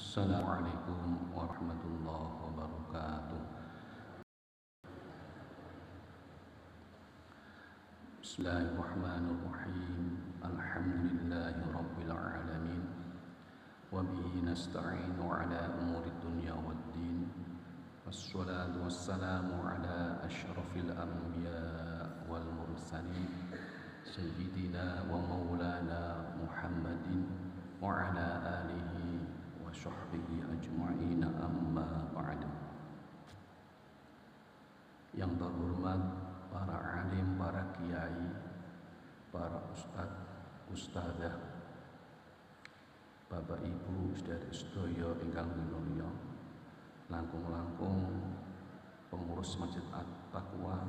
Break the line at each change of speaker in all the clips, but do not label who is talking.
Assalamualaikum warahmatullahi wabarakatuh. Bismillahirrahmanirrahim. Alhamdulillahi rabbil alamin. Wa bihi nasta'inu ala umuri dunya waddin. Wassalatu wassalamu ala asyrafil anbiya wal mursalin Sayyidina wa maulana Muhammadin wa ala alihi wa sahbihi ajma'ina amma ba'du. Yang terhormat para alim, para kiai, para ustadzah, Bapak Ibu sedherek ingkang minulya, langkung-langkung pengurus Masjid At-Taqwa,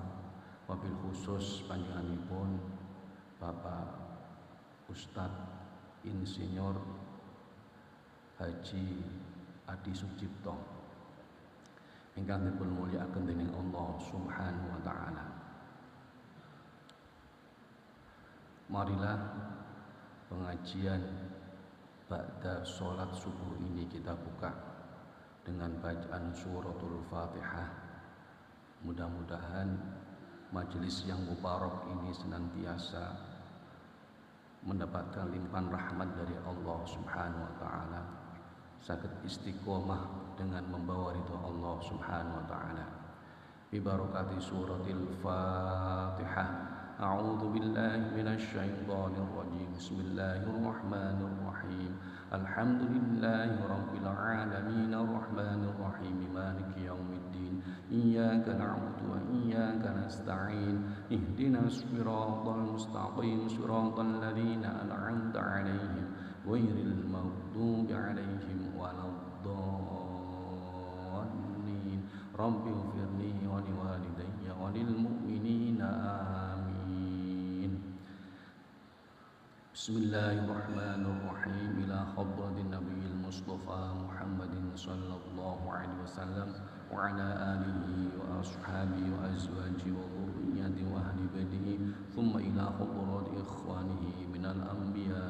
wabil khusus panjenenganipun Bapak Ustadz Insinyur Haji Adi Sucipto ingkang dipun mulyakaken dening Allah Subhanahu wa taala. Marilah pengajian ba'da sholat subuh ini kita buka dengan bacaan suratul Fatihah. Mudah-mudahan majelis yang mubarak ini senantiasa mendapatkan limpahan rahmat dari Allah Subhanahu wa taala, saged istiqomah dengan membawa ridho Allah Subhanahu wa taala. Bi barakati suratil Fatihah. A'udzu billahi minasy syaithanir rajim. Bismillahirrahmanirrahim. Alhamdulillahi rabbil alamin arrahmanir rahim maliki yaumiddin. Iyyaka na'budu wa iyyaka nasta'in. Ihdinas siratal mustaqim siratal ladzina an'amta 'alaihim ghairil maghdubi 'alaihim waladdallin. Rabbi ighfirli wa liwalidayya wa lil mu'minina amin. Bismillahirrahmanirrahim. Ila hadratin nabiyil mustafa Muhammadin sallallahu alaihi wasallam wa ala alihi wa ashabihi wa azwajihi wa dhurriyyatihi wa ahli baitihi, thumma ila hadrati ikhwanihi minal anbiya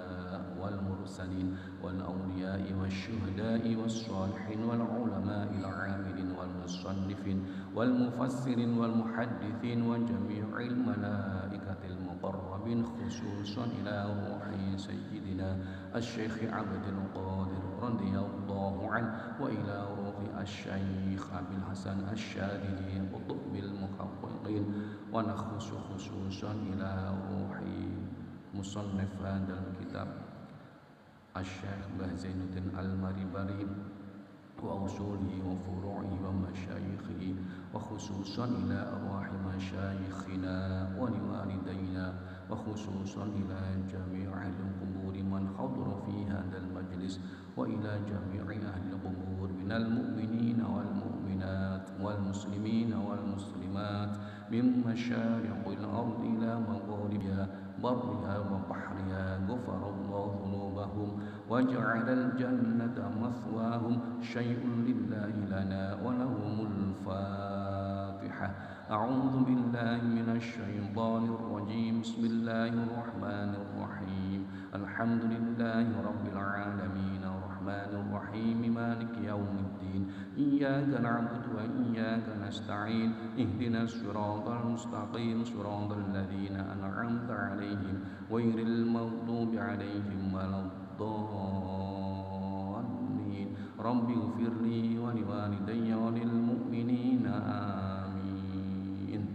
wal mursalin wal awliya'i wasyuhada'i wassalihin wal ulama'il 'amilin wal musannifin wal mufassirin wal muhaddithin wa jami'il malaikatil muqarrabin, khususan ila ruhi sayyidina asy-syaikh Abdul Qadir radhiyallahu anhu wa ila ruhi asy-syaikh Abil Hasan Asy-Syadili qutbil muhaqqiqin, wa nakhussu khususan ila ruhi musannif hadzal kitab asy-syaikh Mbah Zainuddin Al-Maribari wa usulihi wa furu'ihi wa masyayikhihi, wa khususan ila arwahi masyayikhina wa liwalidayna, wa khususan ila jami'i ahli qubur man hadara fi hadzal majlis, wa ila jami'i ahli qubur minal mu'minina wal mu'minat wal muslimina wal muslimat min masyariqil ardi ila magharibiha barriha wa bahriha, ghafarallahu dhunubahum wa ja'alal jannata mathwahum. Syai'un lillahi lana wa lahumul Fatihah. A'udzu billahi minasy syaithanir rajim. Bismillahirrahmanirrahim. Alhamdulillahi rabbil alamin arrahmanir rahim maliki yaumiddin. Iyyaka na'budu wa iyyaka nasta'in. Ihdinas siratal mustaqim siratal ladzina an'amta 'alaihim ghairil maghdubi 'alaihim waladdallin. Rabbi ighfirli wa liwalidayya wa lil mu'minina amin.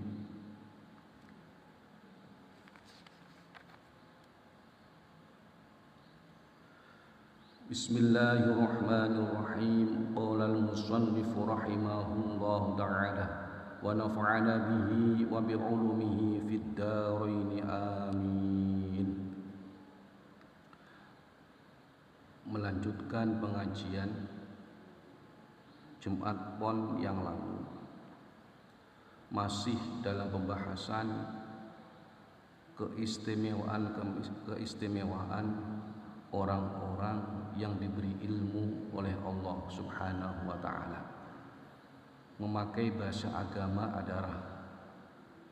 Bismillahirrahmanirrahim. Qala al-musannif rahimahullahu ta'ala wa nafa'ana bihi wa bi 'ulumihi fid dharain amin. Melanjutkan pengajian Jumat Pon yang lalu, masih dalam pembahasan keistimewaan orang-orang yang diberi ilmu oleh Allah Subhanahu wa taala. Memakai bahasa agama adalah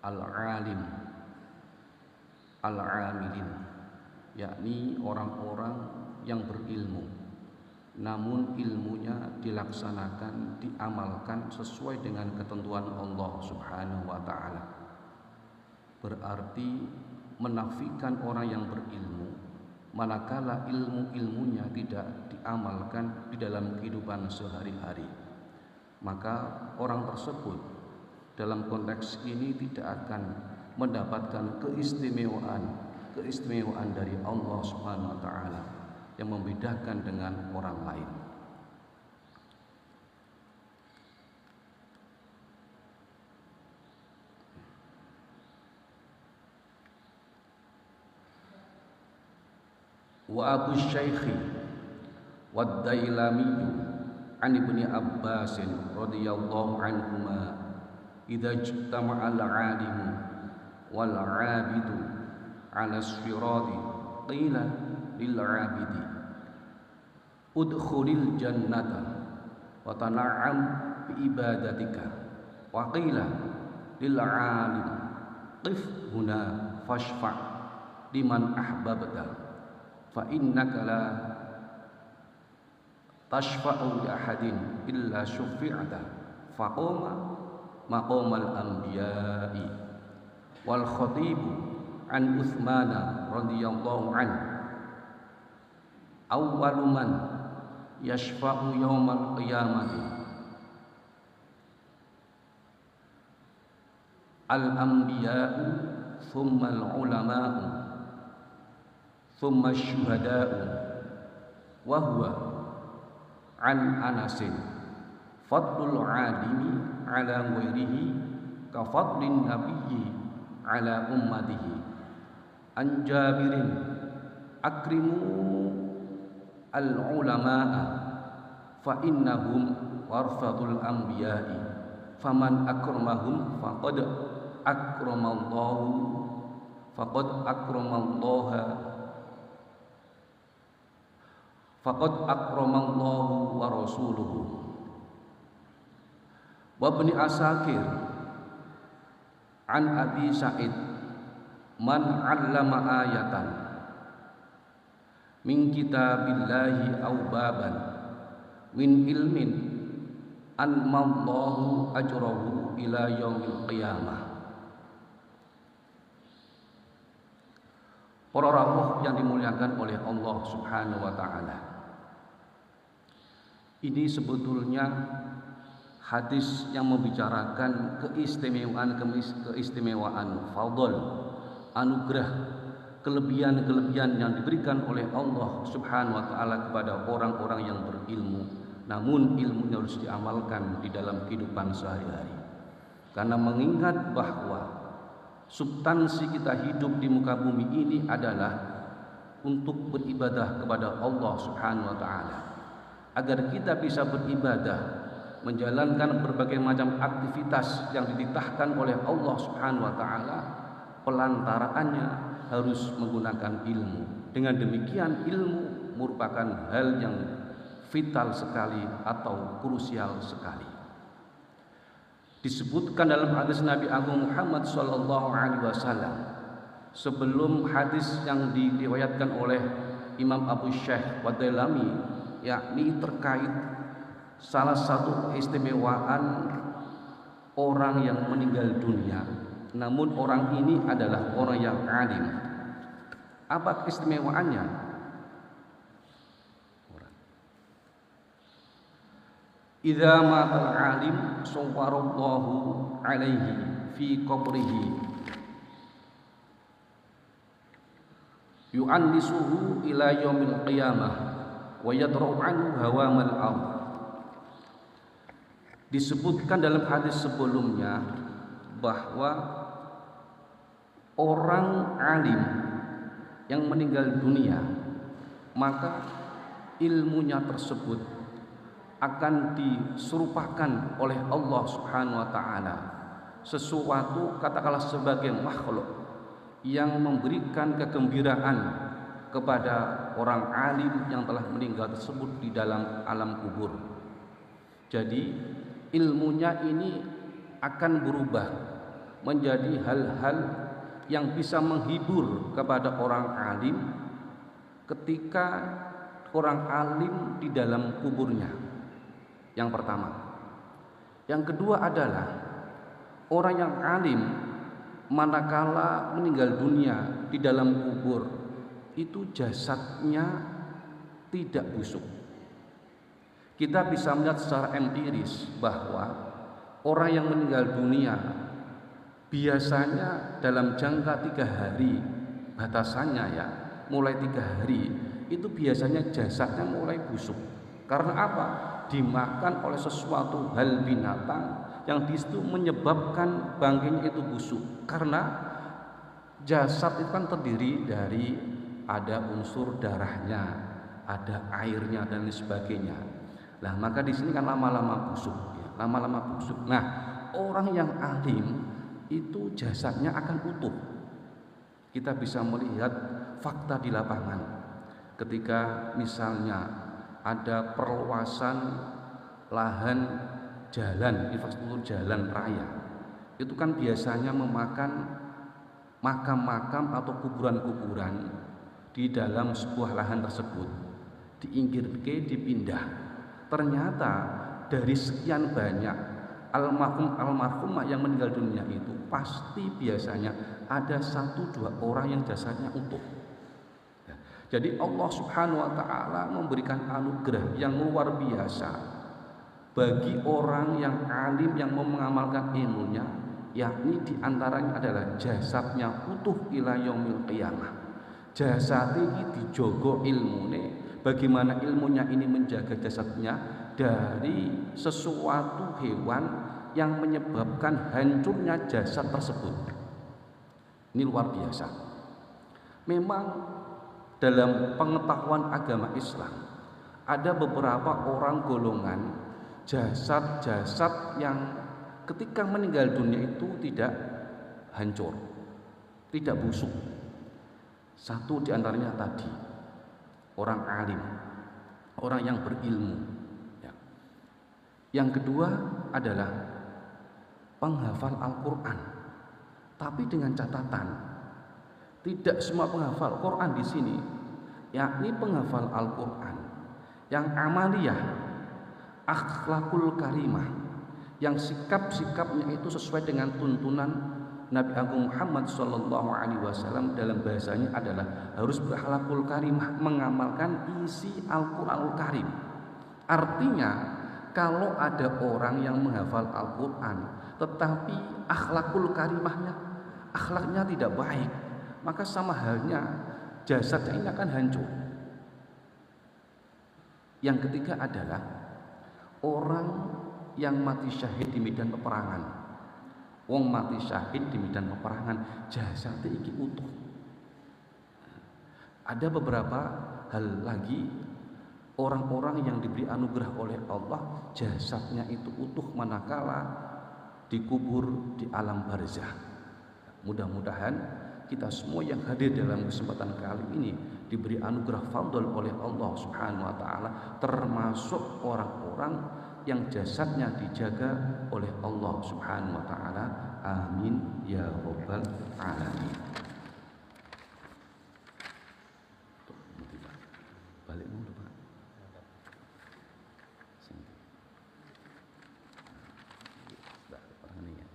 al-alim, al-amilin, yakni orang-orang yang berilmu, namun ilmunya dilaksanakan, diamalkan sesuai dengan ketentuan Allah Subhanahu wa taala. Berarti menafikan orang yang berilmu manakala ilmunya tidak diamalkan di dalam kehidupan sehari-hari. Maka orang tersebut dalam konteks ini tidak akan mendapatkan keistimewaan dari Allah Subhanahu wa taala yang membedakan dengan orang lain. Wa Abu Syaikhi wa Dailami an Ibni Abbas radhiyallahu anhuma idza ijtama'a al-'alimu wal 'abidu 'ala as-sirati qila lil 'abidi udkhulil jannata wa tana'am bi ibadatika wa qila lil 'alim qif huna fashfa' liman ahbabta fa innaka la tashfa'u li ahadin illa syufi'ata faqama maqamal anbiya'i. Wal khatibu an Utsman radhiyallahu anhu awwalu man yashfa'u yaumal qiyamati al anbiya'u thumma al ulama'u thumma syuhada'u wa huwa an Anasin fadlul 'alimi 'ala ghairihi ka fadlin nabiyyi 'ala ummatihi. An Jabirin akrimu al ulama'a fa innahum warfatul anbiya'i faman akramahum faqad akramallahu wa rasuluhu. Wa Ibni Asakir an Abi Sa'id man 'allama ayatan min kitabillahi aw baban min ilmin an mallahu ajrahu ila yaumil qiyamah. Para rawuh yang dimuliakan oleh Allah Subhanahu wa taala, ini sebetulnya hadis yang membicarakan keistimewaan fadl, anugerah, kelebihan-kelebihan yang diberikan oleh Allah Subhanahu wa taala kepada orang-orang yang berilmu, namun ilmunya harus diamalkan di dalam kehidupan sehari-hari. Karena mengingat bahwa substansi kita hidup di muka bumi ini adalah untuk beribadah kepada Allah Subhanahu wa taala. Agar kita bisa beribadah, menjalankan berbagai macam aktivitas yang dititahkan oleh Allah Subhanahu wa taala, pelantaraannya harus menggunakan ilmu. Dengan demikian ilmu merupakan hal yang vital sekali atau krusial sekali. Disebutkan dalam hadis Nabi Agung Muhammad sallallahu alaihi wasallam, sebelum hadis yang diriwayatkan oleh Imam Abu Syaikh wa Dailami, yakni terkait salah satu keistimewaan orang yang meninggal dunia, namun orang ini adalah orang yang alim. Apa keistimewaannya? Idza matal alim sawwarallahu alaihi fi qabrihi yu'annisuhu ila yaumil qiyamah wa yadra'u anhu hawamal ardh. Disebutkan dalam hadis sebelumnya bahwa orang alim yang meninggal dunia, maka ilmunya tersebut akan diserupakan oleh Allah Subhanahu wa taala sesuatu, katakanlah sebagai makhluk yang memberikan kegembiraan kepada orang alim yang telah meninggal tersebut di dalam alam kubur. Jadi ilmunya ini akan berubah menjadi hal-hal yang bisa menghibur kepada orang alim ketika orang alim di dalam kuburnya. Yang pertama. Yang kedua adalah orang yang alim manakala meninggal dunia di dalam kubur itu jasadnya tidak busuk. Kita bisa melihat secara empiris bahwa orang yang meninggal dunia biasanya dalam jangka 3 hari, batasannya ya, mulai 3 hari itu biasanya jasadnya mulai busuk. Karena apa? Dimakan oleh sesuatu hal binatang yang disitu menyebabkan bangkainya itu busuk. Karena jasad itu kan terdiri dari ada unsur darahnya, ada airnya dan lain sebagainya. Nah, maka di sini kan lama-lama busuk, ya, lama-lama busuk. Nah, orang yang alim itu jasadnya akan utuh. Kita bisa melihat fakta di lapangan. Ketika misalnya ada perluasan lahan jalan, infrastruktur jalan raya, itu kan biasanya memakan makam-makam atau kuburan-kuburan di dalam sebuah lahan tersebut. Diinggirke, dipindah. Ternyata dari sekian banyak almarhumah yang meninggal dunia itu pasti biasanya ada 1-2 orang yang jasadnya utuh. Jadi Allah Subhanahu wa taala memberikan anugerah yang luar biasa bagi orang yang alim yang mengamalkan ilmunya, yakni diantaranya adalah jasadnya utuh ila yaumil qiyamah. Jasad ini dijogo ilmune. Bagaimana ilmunya ini menjaga jasadnya dari sesuatu hewan yang menyebabkan hancurnya jasad tersebut. Ini luar biasa. Memang dalam pengetahuan agama Islam ada beberapa orang golongan jasad-jasad yang ketika meninggal dunia itu tidak hancur, tidak busuk. Satu diantaranya tadi orang alim, orang yang berilmu. Ya. Yang kedua adalah penghafal Al-Quran, tapi dengan catatan tidak semua penghafal Quran di sini, yakni penghafal Al-Quran yang amaliyah, akhlakul karimah, yang sikap-sikapnya itu sesuai dengan tuntunan Nabi Agung Muhammad SAW. Dalam bahasanya adalah harus berakhlakul karimah, mengamalkan isi Al-Quranul Karim. Artinya kalau ada orang yang menghafal Al-Quran tetapi akhlakul karimahnya, akhlaknya tidak baik, maka sama halnya jasadnya ini akan hancur. Yang ketiga adalah orang yang mati syahid di medan peperangan. Wong mati syahid di medan peperangan jasadnya iki utuh. Ada beberapa hal lagi orang-orang yang diberi anugerah oleh Allah jasadnya itu utuh manakala dikubur di alam barzah. Mudah-mudahan kita semua yang hadir dalam kesempatan kali ini diberi anugerah fadl oleh Allah Subhanahu wa taala, termasuk orang-orang yang jasadnya dijaga oleh Allah Subhanahu wa taala. Amin ya rabbal alamin. Balik dulu Pak. Sudah orang ini ya.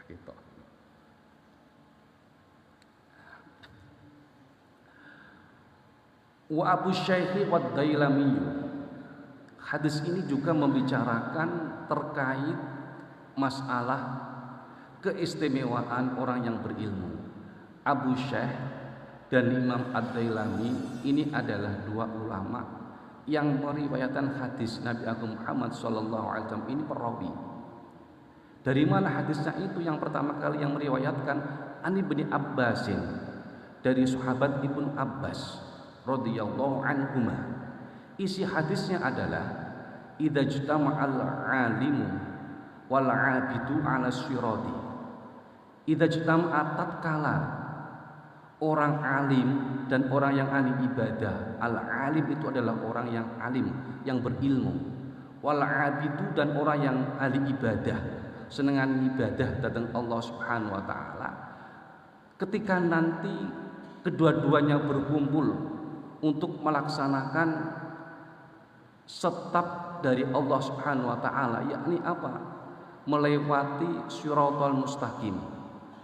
Kita. Wa Abu Syaikh wa Dailami. Hadis ini juga membicarakan terkait masalah keistimewaan orang yang berilmu. Abu Syekh dan Imam Ad-Dailami ini adalah 2 ulama yang meriwayatkan hadis Nabi Agung Muhammad SAW. Ini perawi. Dari mana hadisnya itu? Yang pertama kali yang meriwayatkan Ani bin Abbasin, dari sahabat Ibnu Abbas radhiyallahu anhuma. Isi hadisnya adalah idza ijtama'al 'alimu wal 'abidu 'ala sirati. Idza ijtama'at tatkala orang alim dan orang yang ahli ibadah. Al-alim itu adalah orang yang alim, yang berilmu. Wal 'abidu dan orang yang ahli ibadah, senengan ibadah datang Allah Subhanahu wa taala. Ketika nanti kedua-duanya berkumpul untuk melaksanakan setap dari Allah Subhanahu wa taala, yakni apa? Melewati Shiratal Mustaqim.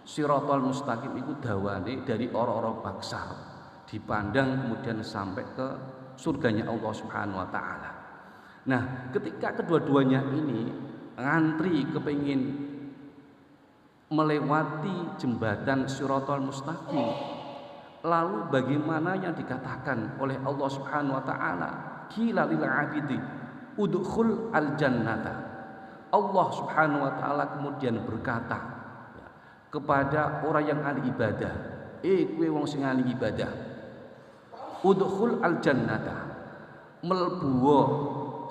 Shiratal Mustaqim itu dawane dari orang-orang baksar, dipandang kemudian sampai ke surganya Allah Subhanahu wa taala. Nah, ketika kedua-duanya ini ngantri kepingin melewati jembatan Shiratal Mustaqim, lalu bagaimana yang dikatakan oleh Allah Subhanahu wa taala? Qila lil 'abidi udkhul al jannata. Allah Subhanahu wa taala kemudian berkata kepada orang yang ahli ibadah, kowe wong sing ahli ibadah, udkhul al jannata, mlebu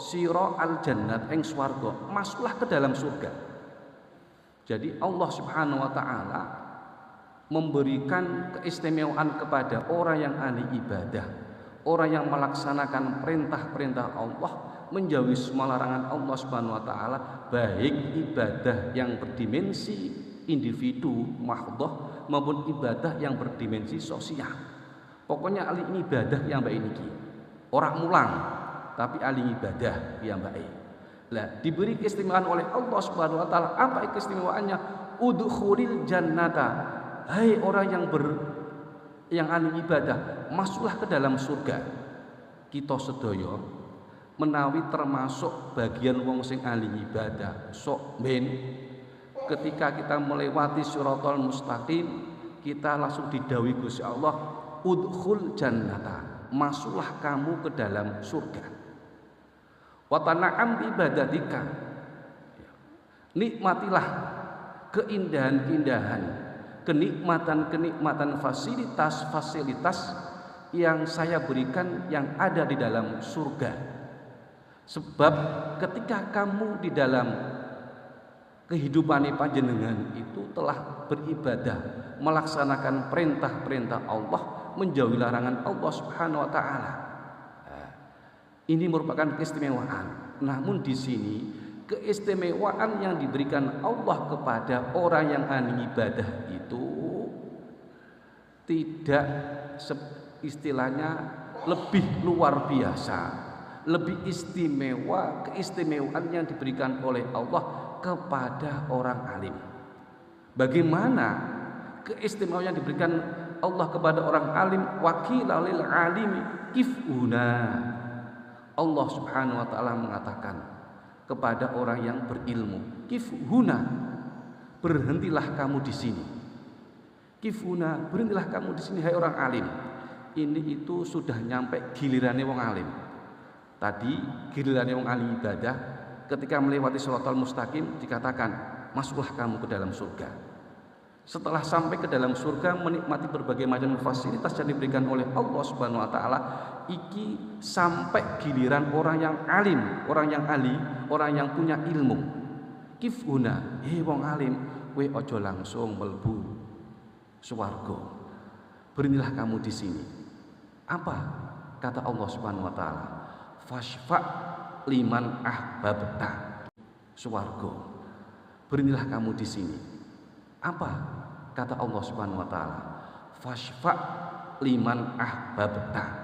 sira al jannat ing swarga, masuklah ke dalam surga. Jadi Allah Subhanahu wa taala memberikan keistimewaan kepada orang yang ahli ibadah, orang yang melaksanakan perintah-perintah Allah, menjauhi semua larangan Allah Subhanahu wa taala, baik ibadah yang berdimensi individu mahdhah maupun ibadah yang berdimensi sosial. Pokoknya ahli ibadah yang baik niki. Orang mulang, tapi ahli ibadah yang baik. Lah, diberi keistimewaan oleh Allah Subhanahu wa taala. Apa keistimewaannya? Udkhulil jannata. Hai orang yang ahli ibadah, masuklah ke dalam surga. Kita sedaya menawi termasuk bagian wong sing ahli ibadah, sok ben ketika kita melewati Shiratal Mustaqim, kita langsung didhawuhi Gusti Allah, udkhul jannata, masuklah kamu ke dalam surga. Wa tana'am bi ibadatika, nikmatilah keindahan-keindahan, kenikmatan-kenikmatan, fasilitas-fasilitas yang saya berikan yang ada di dalam surga. Sebab ketika kamu di dalam kehidupan panjenengan itu telah beribadah, melaksanakan perintah-perintah Allah, menjauhi larangan Allah Subhanahu wa taala. Ini merupakan keistimewaan. Namun di sini keistimewaan yang diberikan Allah kepada orang yang ahli ibadah itu tidak istilahnya lebih luar biasa, lebih istimewa keistimewaan yang diberikan oleh Allah kepada orang alim. Bagaimana keistimewaan yang diberikan Allah kepada orang alim? Wakila lil alimi kifuna. Allah Subhanahu wa taala mengatakan kepada orang yang berilmu, kifhuna, berhentilah kamu di sini. Kifhuna, berhentilah kamu di sini hai orang alim. Ini itu sudah nyampe gilirannya wong alim. Tadi gilirannya wong ahli ibadah, ketika melewati Shiratal Mustaqim dikatakan masuklah kamu ke dalam surga. Setelah sampai ke dalam surga, menikmati berbagai macam fasilitas yang diberikan oleh Allah Subhanahu wa taala, iki sampai giliran orang yang alim, orang yang ahli, orang yang punya ilmu. Kifuna, wong alim, kowe aja langsung mlebu swarga. Berhentilah kamu di sini. Apa kata Allah Subhanahu wa taala? Fasfa liman ahbabta. Swarga. Berhentilah kamu di sini. Apa kata Allah Subhanahu wa taala? Fasfa liman ahbabta.